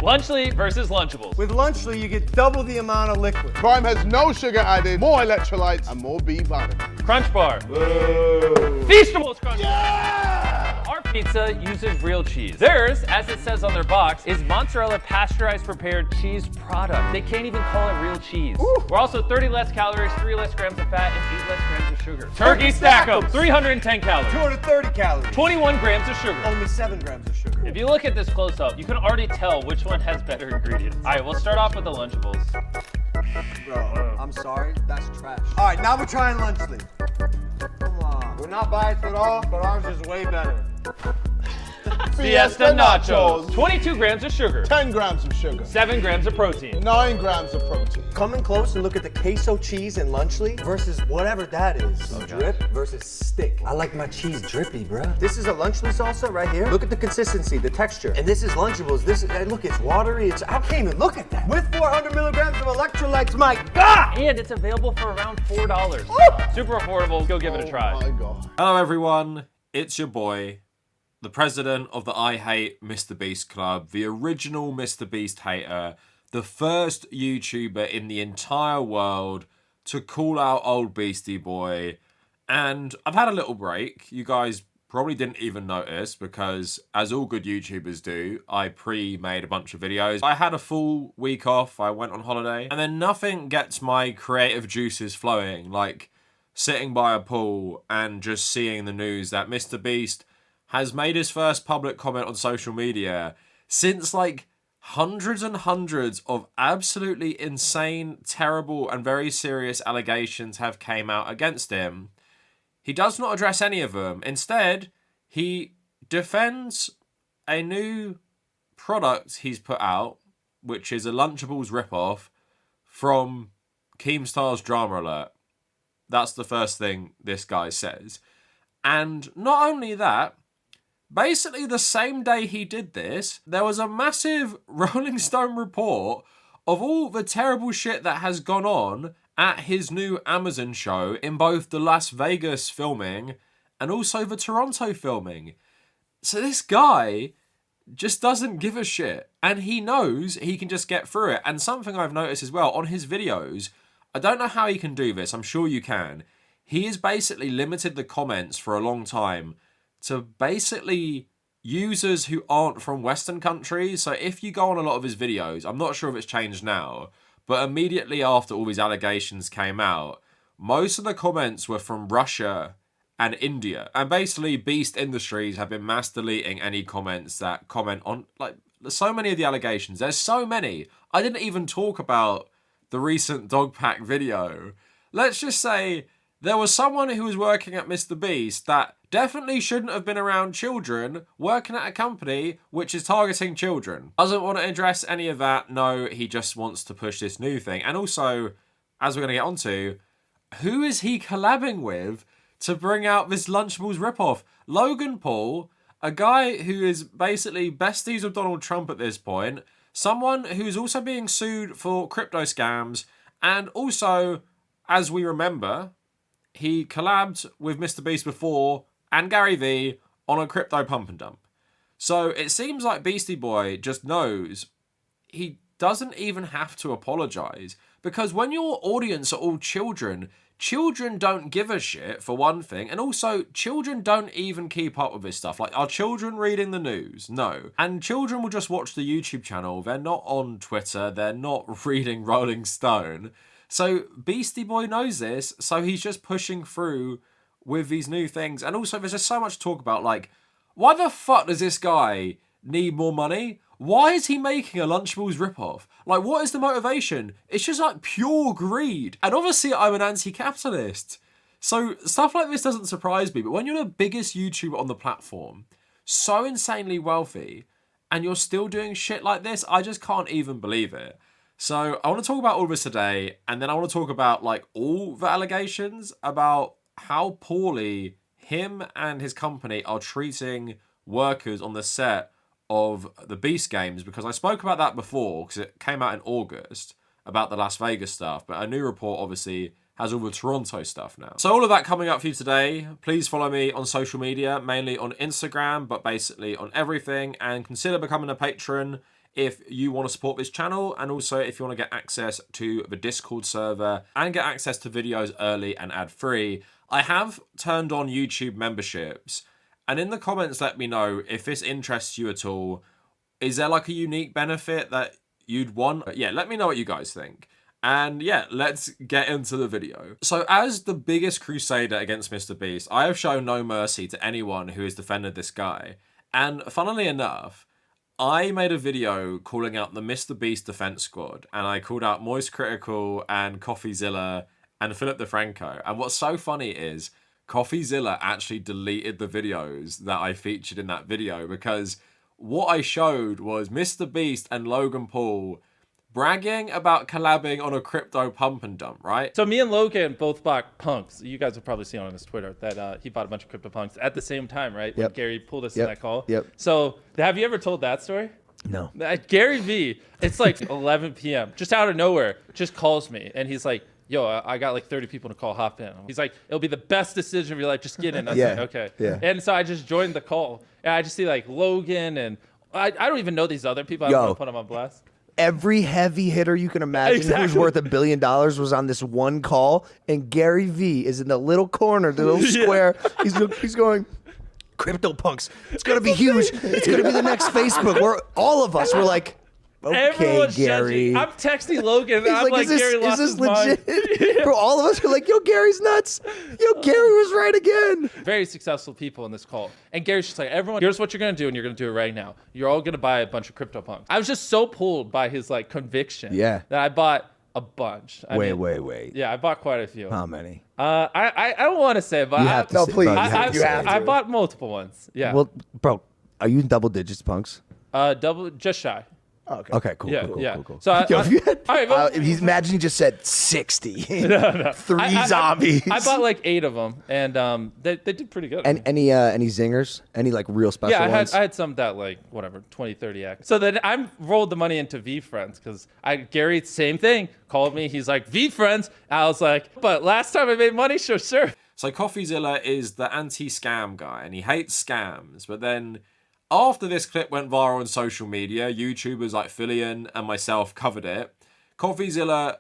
Lunchly versus Lunchables. With Lunchly, you get double the amount of liquid. Prime has no sugar added, more electrolytes, and more B vitamins. Crunch Bar. Whoa. Feastables Crunch. Yeah! Our pizza uses real cheese. Theirs, as it says on their box, is mozzarella pasteurized prepared cheese product. They can't even call it real cheese. Ooh. We're also 30 less calories, 3 less grams of fat, and 8 less grams of sugar. Turkey Stack 'em, 310 calories. 230 calories. 21 grams of sugar. Only 7 grams of sugar. If you look at this close up, you can already tell which one has better ingredients. All right, we'll start off with the Lunchables. Bro, I'm sorry, that's trash. All right, now we're trying Lunchly. Come on. We're not biased at all, but ours is way better. Fiesta Nachos. 22 grams of sugar. 10 grams of sugar. 7 grams of protein. 9 grams of protein. Come in close and look at the queso cheese in Lunchly versus whatever that is. Drip versus stick. I like my cheese drippy, bruh. This is a Lunchly salsa right here. Look at the consistency, the texture. And this is Lunchables. Look, it's watery. I can't even look at that. With 400 milligrams of electrolytes, my God! And it's available for around $4. Super affordable. Go give it a try. Oh my God. Hello everyone, it's your boy, the president of the I Hate Mr. Beast Club, the original Mr. Beast hater, the first YouTuber in the entire world to call out old Beastie Boy. And I've had a little break. You guys probably didn't even notice because, as all good YouTubers do, I pre-made a bunch of videos. I had a full week off, I went on holiday, and then nothing gets my creative juices flowing like sitting by a pool and just seeing the news that Mr. Beast has made his first public comment on social media since like hundreds and hundreds of absolutely insane, terrible, and very serious allegations have came out against him. He does not address any of them. Instead, he defends a new product he's put out, which is a Lunchables ripoff from Keemstar's Drama Alert. That's the first thing this guy says. And not only that, basically the same day he did this, there was a massive Rolling Stone report of all the terrible shit that has gone on at his new Amazon show in both the Las Vegas filming and also the Toronto filming. So this guy just doesn't give a shit, and he knows he can just get through it. And something I've noticed as well on his videos, I don't know how he can do this, I'm sure you can. He has basically limited the comments for a long time to basically users who aren't from Western countries. So if you go on a lot of his videos, I'm not sure if it's changed now, but immediately after all these allegations came out, most of the comments were from Russia and India. And basically Beast Industries have been mass deleting any comments that comment on, like, so many of the allegations. There's so many. I didn't even talk about the recent dog pack video. Let's just say there was someone who was working at Mr. Beast that definitely shouldn't have been around children, working at a company which is targeting children. Doesn't want to address any of that. No, he just wants to push this new thing. And also, as we're going to get onto, who is he collabing with to bring out this Lunchables ripoff? Logan Paul, a guy who is basically besties with Donald Trump at this point, someone who's also being sued for crypto scams, and also, as we remember, he collabed with Mr. Beast before and Gary Vee on a crypto pump and dump. So it seems like Beastie Boy just knows he doesn't even have to apologize, because when your audience are all children, children don't give a shit, for one thing, and also children don't even keep up with this stuff. Like, are children reading the news? No. And children will just watch the YouTube channel. They're not on Twitter. They're not reading Rolling Stone. So Beastie Boy knows this, so he's just pushing through with these new things. And also there's just so much to talk about, like, why the fuck does this guy need more money? Why is he making a Lunchables ripoff? Like, what is the motivation? It's just like pure greed. And obviously I'm an anti-capitalist, so stuff like this doesn't surprise me. But when you're the biggest YouTuber on the platform, so insanely wealthy, and you're still doing shit like this, I just can't even believe it. So I want to talk about all this today, and then I want to talk about, like, all the allegations about how poorly him and his company are treating workers on the set of the Beast games, because I spoke about that before because it came out in August about the Las Vegas stuff, but a new report obviously has all the Toronto stuff now. So all of that coming up for you today. Please follow me on social media, mainly on Instagram, but basically on everything, and consider becoming a patron if you want to support this channel, and also if you want to get access to the Discord server and get access to videos early and ad-free, I have turned on YouTube memberships. And in the comments, let me know if this interests you at all. Is there like a unique benefit that you'd want? Yeah, let me know what you guys think. And yeah, let's get into the video. So as the biggest crusader against Mr. Beast, I have shown no mercy to anyone who has defended this guy. And funnily enough, I made a video calling out the Mr. Beast defense squad, and I called out Moist Critical and CoffeeZilla and Philip DeFranco. And what's so funny is CoffeeZilla actually deleted the videos that I featured in that video, because what I showed was Mr. Beast and Logan Paul bragging about collabing on a crypto pump and dump, right? So me and Logan both bought punks. You guys have probably seen on his Twitter that he bought a bunch of crypto punks at the same time, right? Yep. When Gary pulled us in that call. Yep. So have you ever told that story? No. Gary V, it's like 11 p.m. just out of nowhere, just calls me and he's like, yo, I got like 30 people to call, hop in. He's like, it'll be the best decision of your life, just get in. I was like, okay. Yeah. And so I just joined the call and I just see like Logan and I don't even know these other people. I don't want to put them on blast. Every heavy hitter you can imagine who's worth $1 billion was on this one call, and Gary V is in the little corner, the little square. He's going, CryptoPunks. It's gonna be huge. It's gonna be the next Facebook. Where all of us were like, okay, Everyone's Gary. judging. I'm texting Logan. And He's I'm like, is Gary lost this his mind. legit? Bro, all of us are like, yo, Gary's nuts. Yo, Gary was right again. Very successful people in this call. And Gary's just like, everyone, here's what you're going to do, and you're going to do it right now. You're all going to buy a bunch of CryptoPunks. I was just so pulled by his like conviction that I bought a bunch. Wait. Yeah, I bought quite a few. How many? I don't want to say, but You have to say, please. bro, you have to say. I bought multiple ones. Yeah. Well, bro, are you in double digits, punks? Double, just shy. Oh, okay, cool. Cool. So Yo, if you had, all right, well, he's imagine he just said 60. No. Three zombies. I bought like 8 of them, and they did pretty good. And any zingers? Any like real special ones? I had some that like whatever 20, 30x. So then I rolled the money into V Friends because Gary, same thing, called me. He's like, V Friends. I was like, but last time I made money, sure. So CoffeeZilla is the anti-scam guy, and he hates scams. But then after this clip went viral on social media, YouTubers like Fillion and myself covered it. CoffeeZilla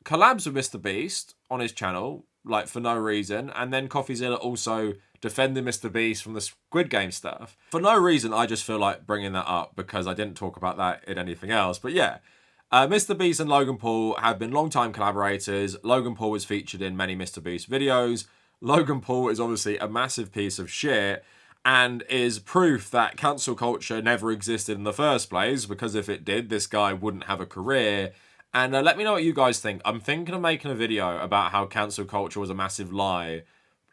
collabs with Mr. Beast on his channel, like for no reason. And then CoffeeZilla also defended Mr. Beast from the Squid Game stuff. For no reason, I just feel like bringing that up because I didn't talk about that in anything else. But yeah, Mr. Beast and Logan Paul have been long-time collaborators. Logan Paul was featured in many Mr. Beast videos. Logan Paul is obviously a massive piece of shit and is proof that cancel culture never existed in the first place, because if it did, this guy wouldn't have a career. And let me know what you guys think. I'm thinking of making a video about how cancel culture was a massive lie,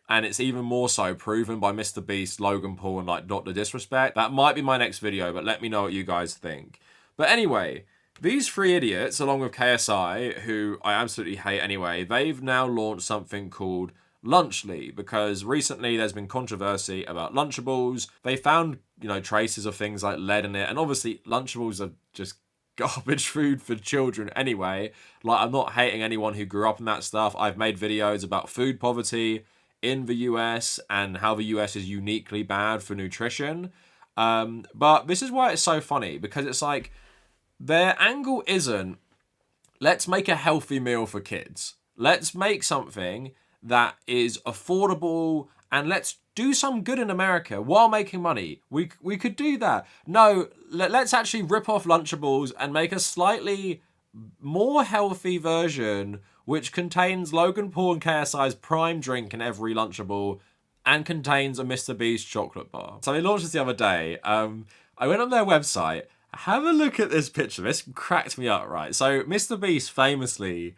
and it's even more so proven by Mr. Beast, Logan Paul, and like Dr. Disrespect. That might be my next video, but let me know what you guys think. But anyway, these 3 idiots, along with KSI, who I absolutely hate anyway, they've now launched something called Lunchly, because recently there's been controversy about Lunchables. They found, traces of things like lead in it, and obviously Lunchables are just garbage food for children anyway. Like, I'm not hating anyone who grew up in that stuff. I've made videos about food poverty in the US and how the US is uniquely bad for nutrition. But this is why it's so funny, because it's like their angle isn't, let's make a healthy meal for kids. Let's make something that is affordable, and let's do some good in America while making money. We could do that. No, let's actually rip off Lunchables and make a slightly more healthy version which contains Logan Paul and KSI's prime drink in every Lunchable and contains a Mr. Beast chocolate bar. So they launched this the other day. I went on their website. Have a look at this picture. This cracked me up, right? So Mr. Beast famously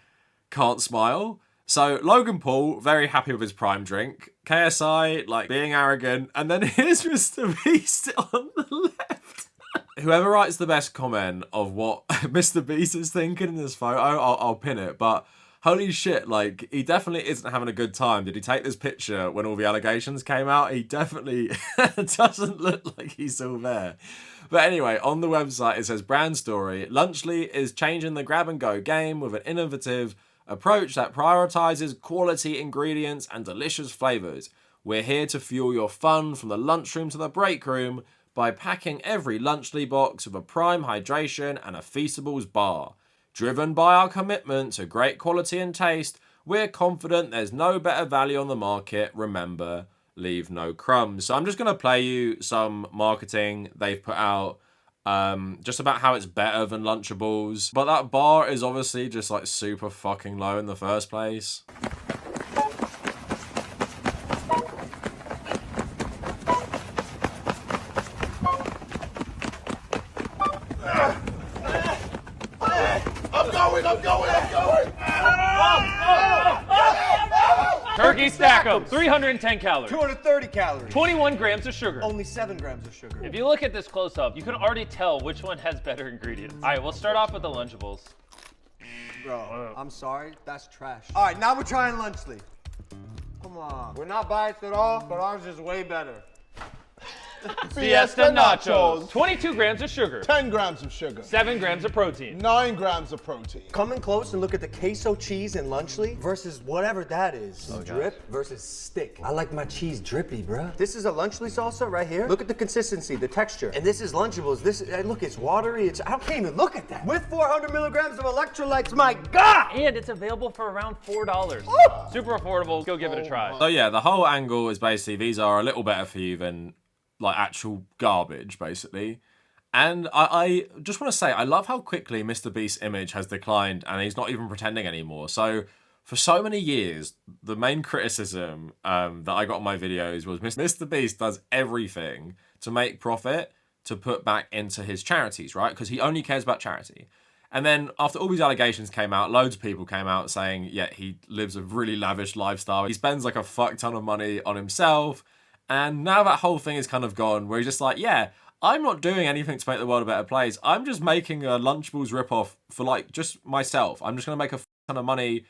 can't smile. So Logan Paul, very happy with his prime drink. KSI, like, being arrogant. And then here's Mr. Beast on the left. Whoever writes the best comment of what Mr. Beast is thinking in this photo, I'll pin it. But holy shit, like, he definitely isn't having a good time. Did he take this picture when all the allegations came out? He definitely doesn't look like he's still there. But anyway, on the website, it says, brand story. Lunchly is changing the grab-and-go game with an innovative approach that prioritizes quality ingredients and delicious flavors. We're here to fuel your fun from the lunchroom to the break room, by packing every Lunchly box with a prime hydration and a Feastables bar. Driven by our commitment to great quality and taste, we're confident there's no better value on the market. Remember, leave no crumbs. So I'm just going to play you some marketing they've put out just about how it's better than Lunchables. But that bar is obviously just like super fucking low in the first place. I'm going! Turkey stack 'em. 310 calories. 230 calories. 21 grams of sugar. Only 7 grams of sugar. If you look at this close up, you can already tell which one has better ingredients. All right, we'll start off with the Lunchables. Bro, I'm sorry, that's trash. All right, now we're trying Lunchly. Come on. We're not biased at all, but ours is way better. Fiesta Nachos. 22 grams of sugar. 10 grams of sugar. 7 grams of protein. 9 grams of protein. Come in close and look at the queso cheese in Lunchly versus whatever that is. Drip versus stick. I like my cheese drippy, bruh. This is a Lunchly salsa right here. Look at the consistency, the texture. And this is Lunchables. Look, it's watery. I can't even look at that. With 400 milligrams of electrolytes, my God! And it's available for around $4. Super affordable. Go give it a try. So yeah, the whole angle is basically these are a little better for you than like actual garbage, basically. And I just want to say, I love how quickly Mr. Beast's image has declined and he's not even pretending anymore. So for so many years, the main criticism that I got on my videos was Mr. Beast does everything to make profit to put back into his charities, right? Because he only cares about charity. And then after all these allegations came out, loads of people came out saying, yeah, he lives a really lavish lifestyle. He spends like a fuck ton of money on himself. And now that whole thing is kind of gone, where he's just like, yeah, I'm not doing anything to make the world a better place. I'm just making a Lunchables ripoff for like just myself. I'm just going to make a ton of money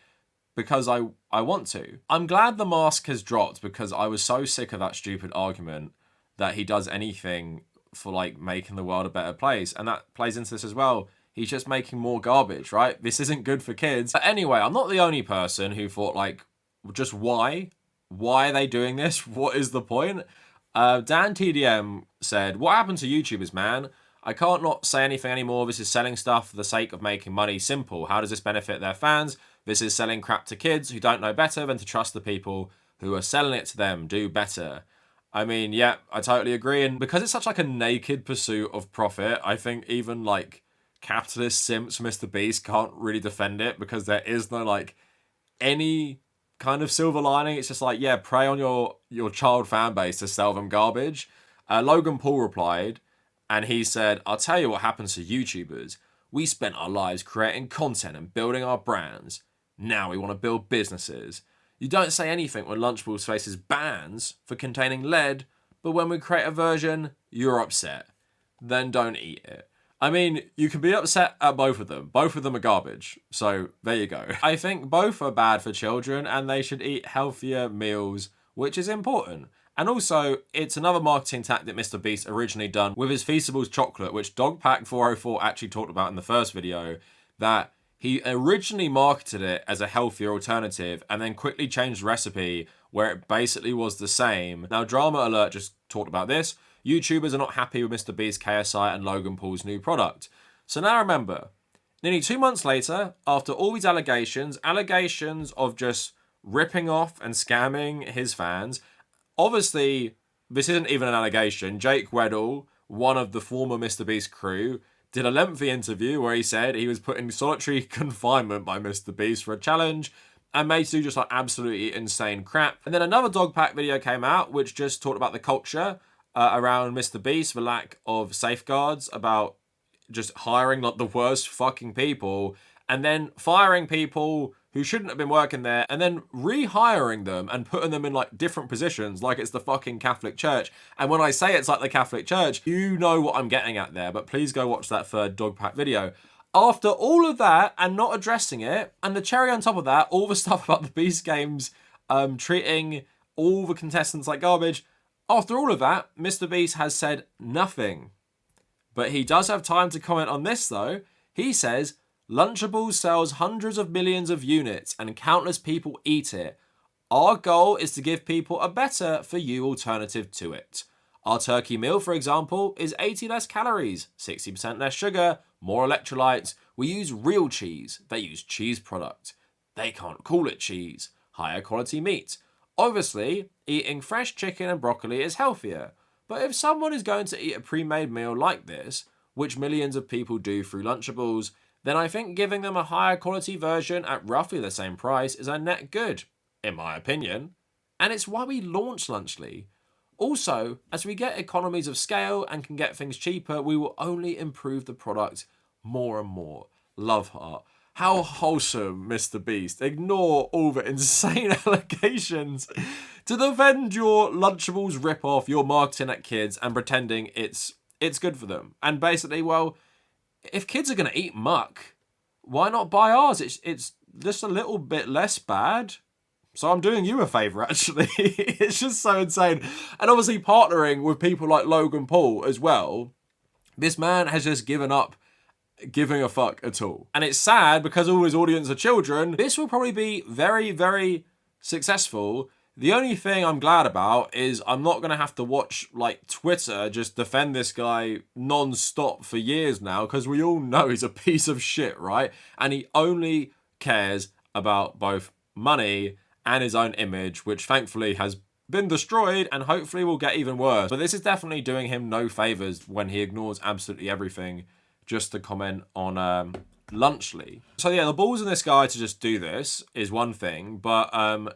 because I want to. I'm glad the mask has dropped because I was so sick of that stupid argument that he does anything for like making the world a better place. And that plays into this as well. He's just making more garbage, right? This isn't good for kids. But anyway, I'm not the only person who thought like, just why? Why are they doing this? What is the point? Dan TDM said, what happened to YouTubers, man? I can't not say anything anymore. This is selling stuff for the sake of making money. Simple. How does this benefit their fans? This is selling crap to kids who don't know better than to trust the people who are selling it to them. Do better. I mean, yeah, I totally agree. And because it's such like a naked pursuit of profit, I think even like capitalist simps Mr. Beast can't really defend it because there is no like any kind of silver lining. It's just like, yeah, prey on your child fan base to sell them garbage. Logan Paul replied and he said, I'll tell you what happens to YouTubers. We spent our lives creating content and building our brands. Now we want to build businesses. You don't say anything when Lunchables faces bans for containing lead, but when we create a version, you're upset. Then don't eat it. I mean, you can be upset at both of them. Both of them are garbage. So there you go. I think both are bad for children and they should eat healthier meals, which is important. And also, it's another marketing tactic Mr. Beast originally done with his Feastables chocolate, which Dogpack404 actually talked about in the first video, that he originally marketed it as a healthier alternative and then quickly changed the recipe where it basically was the same. Now, Drama Alert just talked about this. YouTubers are not happy with Mr. Beast, KSI, and Logan Paul's new product. So now remember, nearly 2 months later, after all these allegations of just ripping off and scamming his fans, obviously, this isn't even an allegation. Jake Weddle, one of the former Mr. Beast crew, did a lengthy interview where he said he was put in solitary confinement by Mr. Beast for a challenge and made to do just like absolutely insane crap. And then another Dogpack video came out which just talked about the culture around Mr. Beast, the lack of safeguards about just hiring like the worst fucking people and then firing people who shouldn't have been working there and then rehiring them and putting them in like different positions like it's the fucking Catholic Church. And when I say it's like the Catholic Church, you know what I'm getting at there, but please go watch that third Dogpack video. After all of that and not addressing it, and the cherry on top of that, all the stuff about the Beast Games treating all the contestants like garbage, after all of that, Mr. Beast has said nothing. But he does have time to comment on this though. He says, Lunchables sells hundreds of millions of units and countless people eat it. Our goal is to give people a better for you alternative to it. Our turkey meal, for example, is 80 less calories, 60% less sugar, more electrolytes. We use real cheese. They use cheese product. They can't call it cheese. Higher quality meat. Obviously, eating fresh chicken and broccoli is healthier. But if someone is going to eat a pre-made meal like this, which millions of people do through Lunchables, then I think giving them a higher quality version at roughly the same price is a net good, in my opinion. And it's why we launched Lunchly. Also, as we get economies of scale and can get things cheaper, we will only improve the product more and more. Love heart. How wholesome, Mr. Beast. Ignore all the insane allegations to defend your Lunchables ripoff, your marketing at kids and pretending it's good for them. And basically, well, if kids are going to eat muck, why not buy ours? It's just a little bit less bad. So I'm doing you a favour, actually. It's just so insane. And obviously partnering with people like Logan Paul as well, this man has just given up giving a fuck at all. And it's sad because all his audience are children. This will probably be very, very successful. The only thing I'm glad about is I'm not going to have to watch like Twitter just defend this guy non-stop for years now, because we all know he's a piece of shit, right? And he only cares about both money and his own image, which thankfully has been destroyed and hopefully will get even worse. But this is definitely doing him no favors when he ignores absolutely everything just to comment on Lunchly. So yeah, the balls in this guy to just do this is one thing, but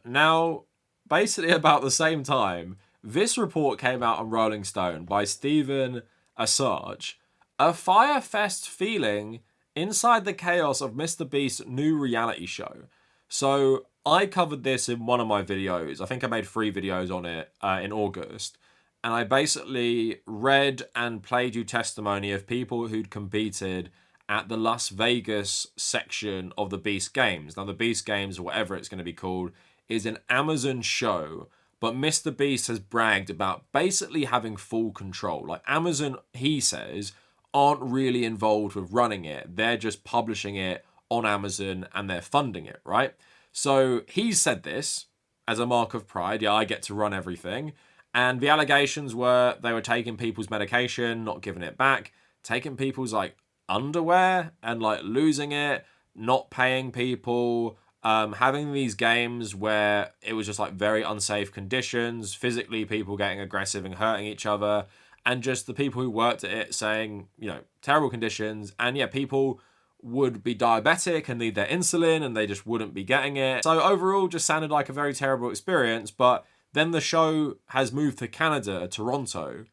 now basically about the same time, this report came out on Rolling Stone by Stephen Assange, a Fyre Fest feeling inside the chaos of Mr. Beast's new reality show. So I covered this in one of my videos. I think I made 3 videos on it in August. And I basically read and played you testimony of people who'd competed at the Las Vegas section of the Beast Games. Now, the Beast Games, or whatever it's going to be called, is an Amazon show. But Mr. Beast has bragged about basically having full control. Like, Amazon, he says, aren't really involved with running it. They're just publishing it on Amazon and they're funding it, right? So he said this as a mark of pride. Yeah, I get to run everything. And the allegations were they were taking people's medication, not giving it back, taking people's like underwear and like losing it, not paying people, having these games where it was just like very unsafe conditions, physically people getting aggressive and hurting each other, and just the people who worked at it saying, you know, terrible conditions. And yeah, people would be diabetic and need their insulin and they just wouldn't be getting it. So overall, just sounded like a very terrible experience. But then the show has moved to Canada, Toronto,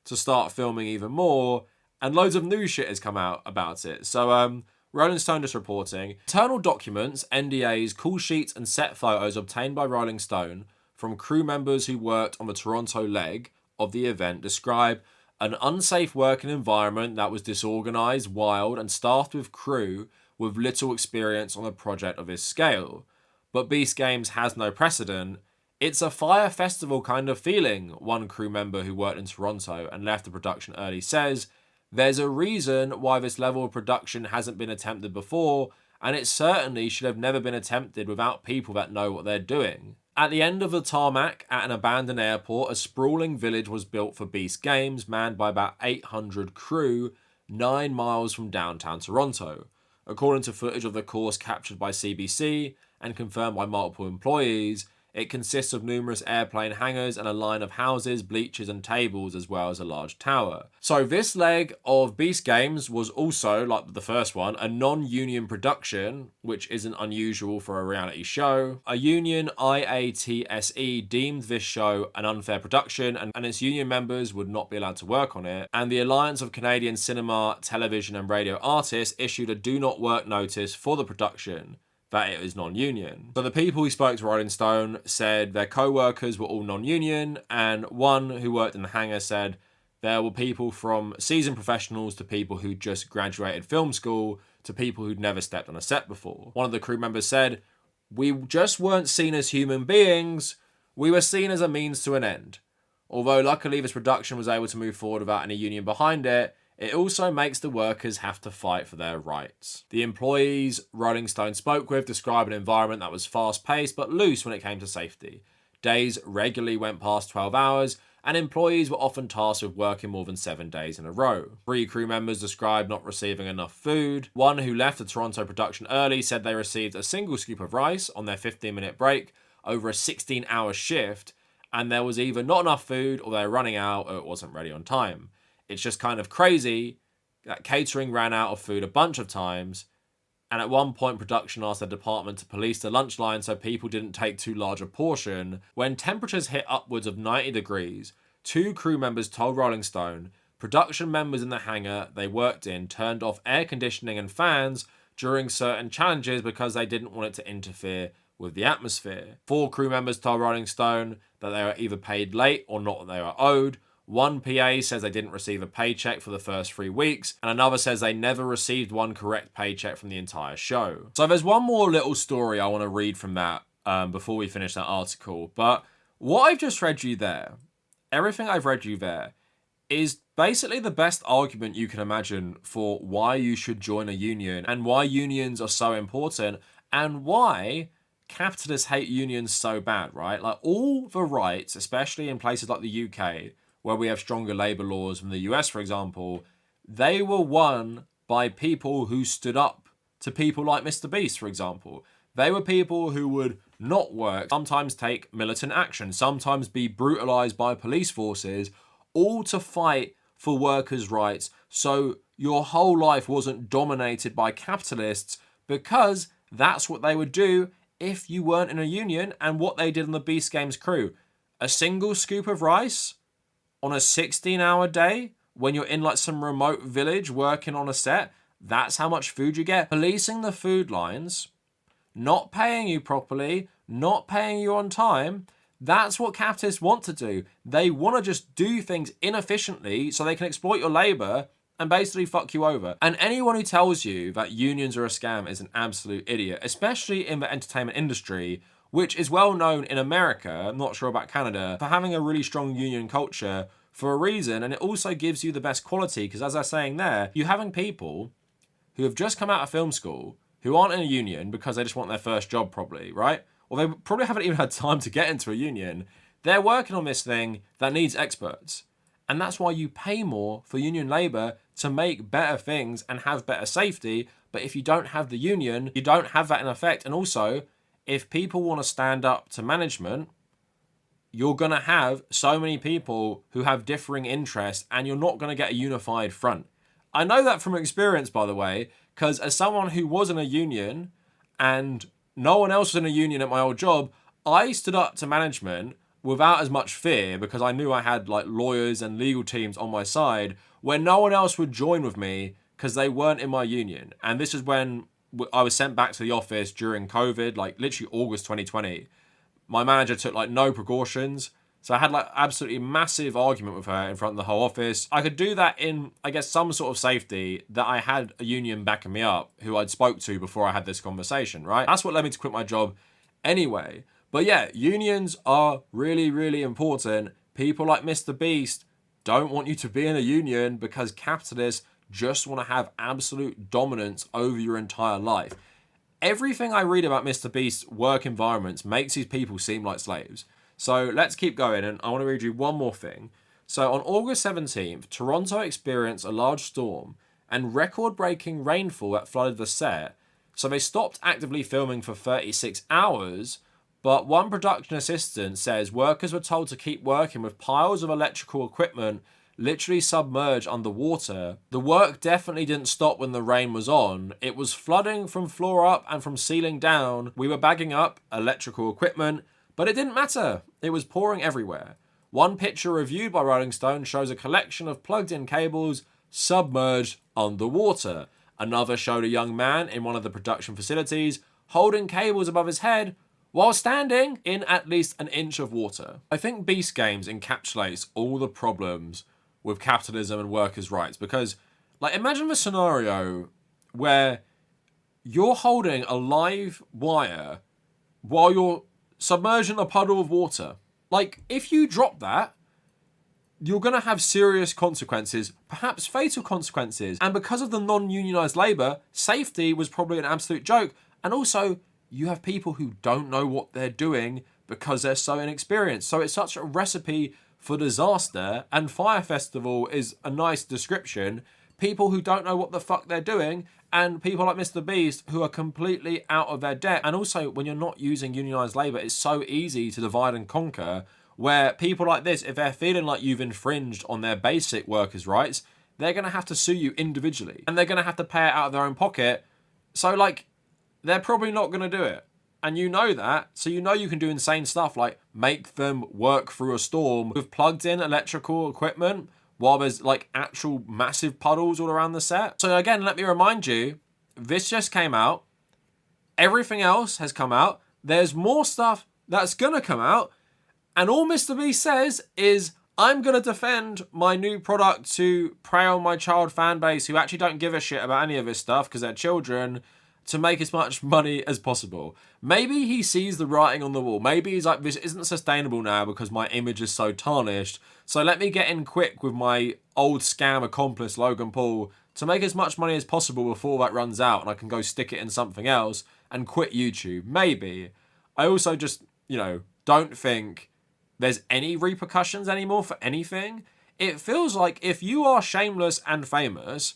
to start filming even more, and loads of new shit has come out about it. So Rolling Stone just reporting, internal documents, NDAs, call sheets and set photos obtained by Rolling Stone from crew members who worked on the Toronto leg of the event describe an unsafe working environment that was disorganized, wild, and staffed with crew with little experience on a project of this scale. But Beast Games has no precedent. It's a Fyre Festival kind of feeling, one crew member who worked in Toronto and left the production early says. There's a reason why this level of production hasn't been attempted before, and it certainly should have never been attempted without people that know what they're doing. At the end of the tarmac at an abandoned airport, a sprawling village was built for Beast Games, manned by about 800 crew, 9 miles from downtown Toronto. According to footage of the course captured by CBC and confirmed by multiple employees, it consists of numerous airplane hangars and a line of houses, bleachers and tables, as well as a large tower. So this leg of Beast Games was also, like the first one, a non-union production, which isn't unusual for a reality show. A union, IATSE, deemed this show an unfair production and its union members would not be allowed to work on it. And the Alliance of Canadian Cinema, Television and Radio Artists issued a do not work notice for the production, that it was non-union. So the people who spoke to Rolling Stone said their co-workers were all non-union, and one who worked in the hangar said there were people from seasoned professionals to people who just graduated film school to people who'd never stepped on a set before. One of the crew members said, "We just weren't seen as human beings, we were seen as a means to an end. Although luckily this production was able to move forward without any union behind it, it also makes the workers have to fight for their rights." The employees Rolling Stone spoke with described an environment that was fast-paced but loose when it came to safety. Days regularly went past 12 hours, and employees were often tasked with working more than 7 days in a row. 3 crew members described not receiving enough food. One who left the Toronto production early said they received a single scoop of rice on their 15-minute break over a 16-hour shift, and there was either not enough food or they were running out or it wasn't ready on time. It's just kind of crazy that catering ran out of food a bunch of times, and at one point production asked their department to police the lunch line so people didn't take too large a portion. When temperatures hit upwards of 90 degrees, 2 crew members told Rolling Stone production members in the hangar they worked in turned off air conditioning and fans during certain challenges because they didn't want it to interfere with the atmosphere. 4 crew members told Rolling Stone that they were either paid late or not that they were owed. One PA says they didn't receive a paycheck for the first 3 weeks, and another says they never received one correct paycheck from the entire show. So there's one more little story I want to read from that before we finish that article. But what I've just read you there, everything I've read you there, is basically the best argument you can imagine for why you should join a union and why unions are so important and why capitalists hate unions so bad, right? Like all the rights, especially in places like the UK, where we have stronger labour laws than the US, for example, they were won by people who stood up to people like Mr. Beast, for example. They were people who would not work, sometimes take militant action, sometimes be brutalised by police forces, all to fight for workers' rights. So your whole life wasn't dominated by capitalists because that's what they would do if you weren't in a union, and what they did on the Beast Games crew. A single scoop of rice on a 16-hour day when you're in like some remote village working on a set, that's how much food you get. Policing the food lines, not paying you properly, not paying you on time, that's what capitalists want to do. They want to just do things inefficiently so they can exploit your labour and basically fuck you over. And anyone who tells you that unions are a scam is an absolute idiot, especially in the entertainment industry, which is well known in America, I'm not sure about Canada, for having a really strong union culture for a reason. And it also gives you the best quality because, as I was saying there, you're having people who have just come out of film school who aren't in a union because they just want their first job probably, right? Or they probably haven't even had time to get into a union. They're working on this thing that needs experts. And that's why you pay more for union labour to make better things and have better safety. But if you don't have the union, you don't have that in effect. And also, if people want to stand up to management, you're going to have so many people who have differing interests and you're not going to get a unified front. I know that from experience, by the way, because as someone who was in a union and no one else was in a union at my old job, I stood up to management without as much fear because I knew I had like lawyers and legal teams on my side where no one else would join with me because they weren't in my union. And this is when I was sent back to the office during COVID, like literally August 2020. My manager took like no precautions. So I had like absolutely massive argument with her in front of the whole office. I could do that in, I guess, some sort of safety that I had a union backing me up who I'd spoke to before I had this conversation, right? That's what led me to quit my job anyway. But yeah, unions are really, really important. People like Mr. Beast don't want you to be in a union because capitalists just want to have absolute dominance over your entire life. Everything I read about Mr. Beast's work environments makes these people seem like slaves. So let's keep going, and I want to read you one more thing. So on August 17th, Toronto experienced a large storm and record-breaking rainfall that flooded the set. So they stopped actively filming for 36 hours, but one production assistant says workers were told to keep working with piles of electrical equipment literally submerged underwater. The work definitely didn't stop when the rain was on. It was flooding from floor up and from ceiling down. We were bagging up electrical equipment, but it didn't matter. It was pouring everywhere. One picture reviewed by Rolling Stone shows a collection of plugged-in cables submerged underwater. Another showed a young man in one of the production facilities holding cables above his head while standing in at least an inch of water. I think Beast Games encapsulates all the problems with capitalism and workers' rights because, like, imagine the scenario where you're holding a live wire while you're submerged in a puddle of water. Like, if you drop that, you're going to have serious consequences, perhaps fatal consequences. And because of the non-unionized labour, safety was probably an absolute joke. And also, you have people who don't know what they're doing because they're so inexperienced. So it's such a recipe for disaster, and Fyre Festival is a nice description. People who don't know what the fuck they're doing, and people like Mr. Beast who are completely out of their depth. And also, when you're not using unionised labour, it's so easy to divide and conquer, where people like this, if they're feeling like you've infringed on their basic workers' rights, they're going to have to sue you individually. And they're going to have to pay it out of their own pocket. So, like, they're probably not going to do it. And you know that, so you know you can do insane stuff like make them work through a storm with plugged-in electrical equipment while there's like actual massive puddles all around the set. So again, let me remind you, this just came out. Everything else has come out. There's more stuff that's gonna come out. And all Mr. Beast says is, I'm gonna defend my new product to prey on my child fan base who actually don't give a shit about any of this stuff because they're children, to make as much money as possible. Maybe he sees the writing on the wall. Maybe he's like, this isn't sustainable now because my image is so tarnished. So let me get in quick with my old scam accomplice, Logan Paul, to make as much money as possible before that runs out and I can go stick it in something else and quit YouTube. Maybe. I also just, you know, don't think there's any repercussions anymore for anything. It feels like if you are shameless and famous,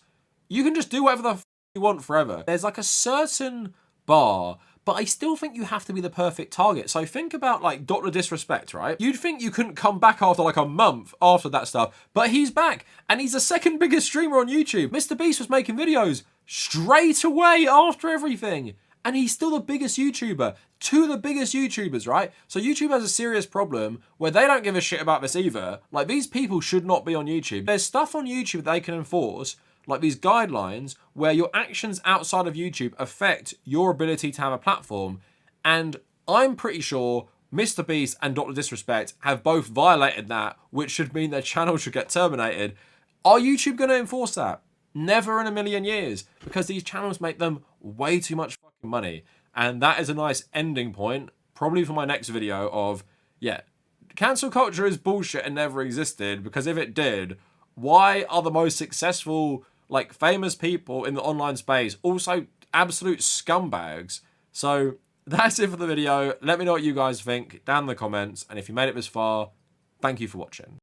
you can just do whatever the you want forever. There's like a certain bar, but I still think you have to be the perfect target. So think about like Dr. Disrespect, right? You'd think you couldn't come back after like a month after that stuff, but he's back and he's the second biggest streamer on YouTube. Mr. Beast was making videos straight away after everything, and he's still the biggest YouTuber. Two of the biggest YouTubers, right? So YouTube has a serious problem where they don't give a shit about this either. Like, these people should not be on YouTube. There's stuff on YouTube they can enforce, like these guidelines where your actions outside of YouTube affect your ability to have a platform. And I'm pretty sure Mr. Beast and Dr. Disrespect have both violated that, which should mean their channel should get terminated. Are YouTube going to enforce that? Never in a million years, because these channels make them way too much fucking money. And that is a nice ending point, probably for my next video of, yeah, cancel culture is bullshit and never existed, because if it did, why are the most successful, like, famous people in the online space also absolute scumbags? So that's it for the video. Let me know what you guys think down in the comments, and if you made it this far, thank you for watching.